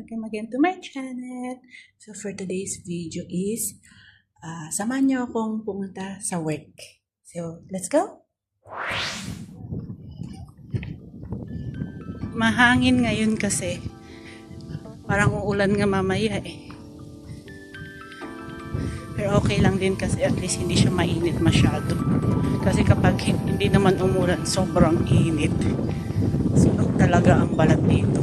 Welcome again to my channel. So for today's video is, samahan niyo akong pumunta sa work. So let's go! Mahangin ngayon kasi. Parang uulan nga mamaya eh. Pero okay lang din kasi at least hindi siya mainit masyado. Kasi kapag hindi naman umulan, sobrang init. Sunog talaga ang balat dito.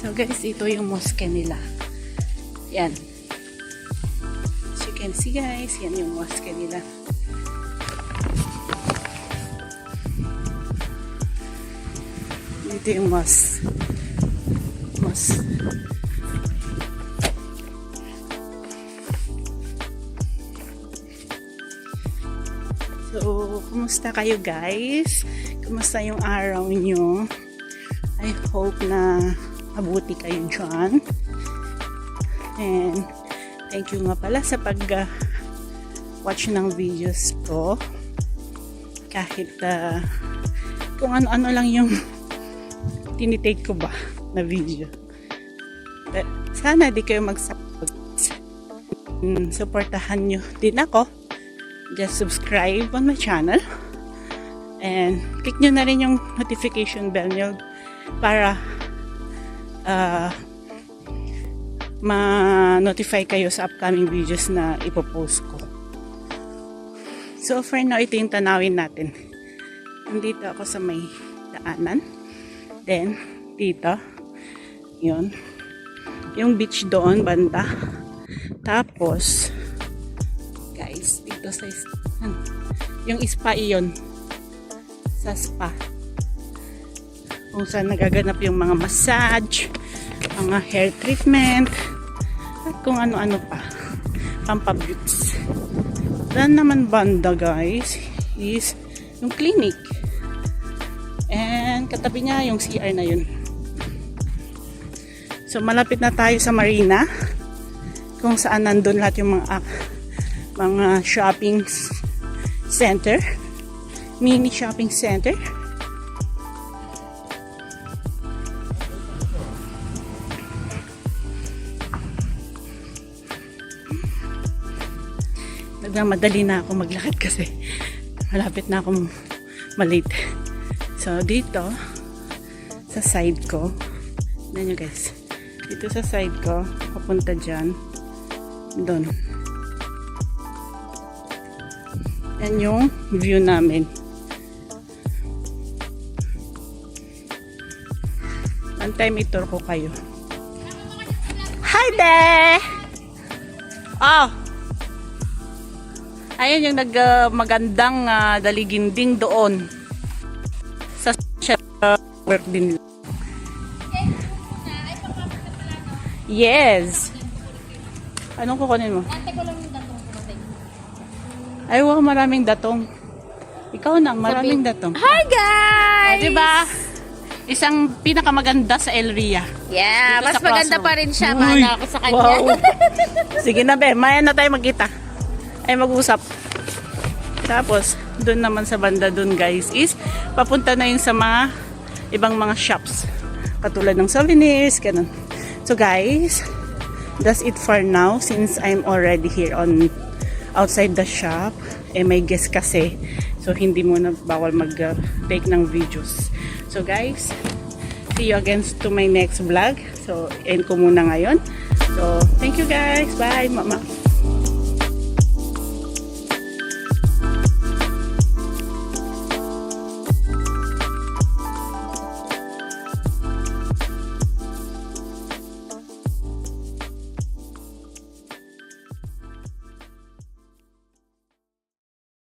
So guys, ito yung mosque nila. Yan. As you can see guys, yan yung mosque nila. Ito yung mosque. So, kumusta kayo guys? Kumusta yung araw nyo? I hope na mabuti kayo dyan. And thank you nga pala sa pag-watch ng videos ko. Kahit kung ano-ano lang yung tinitake ko ba na video. But sana di kayo mag-support. Supportahan nyo din ako. Just subscribe on my channel. And click nyo na rin yung notification bell nyo para ma-notify kayo sa upcoming videos na ipopost ko. So for now, ito yung tanawin natin. Nandito ako sa may daanan. Then, dito, yun. Yung beach doon, banda. Tapos, guys, dito sa yung spa iyon. Sa spa. Kung saan nagaganap yung mga massage, mga hair treatment, at kung ano-ano pa. Pampabeauties. Dan naman banda guys, is yung clinic. And katabi niya yung CR na yun. So malapit na tayo sa marina, kung saan nandun lahat yung mga shopping center, mini shopping center. Nagmamadali na ako maglakad kasi malapit na akong malate. So dito sa side ko, tignan nyo guys, dito sa side ko papunta dyan, doon yan yung view namin. One time itur ko kayo. Hi there! Oh! Ayun yung magandang daliginding doon sa work din. Yes. Anong kukunin mo? Ate ko lang yung datong kumatin. Ay, wow, maraming datong. Ikaw na, maraming datong. Hi guys! Diba? Isang pinakamaganda sa Elria. Yeah, Dito mas sa maganda classroom. pa rin siya. Uy, Mana ako sa kanya. wow. Sige na be, maya na tayo magkita. Ay mag-usap. Tapos, doon naman sa banda doon guys is papunta na yun sa mga ibang mga shops. Katulad ng souvenirs, ganun. So guys, that's it for now since I'm already here outside the shop. Eh may guest kasi. So hindi mo na bawal mag-take ng videos. So guys, see you again to my next vlog. So end ko muna ngayon. So thank you guys. Bye mama.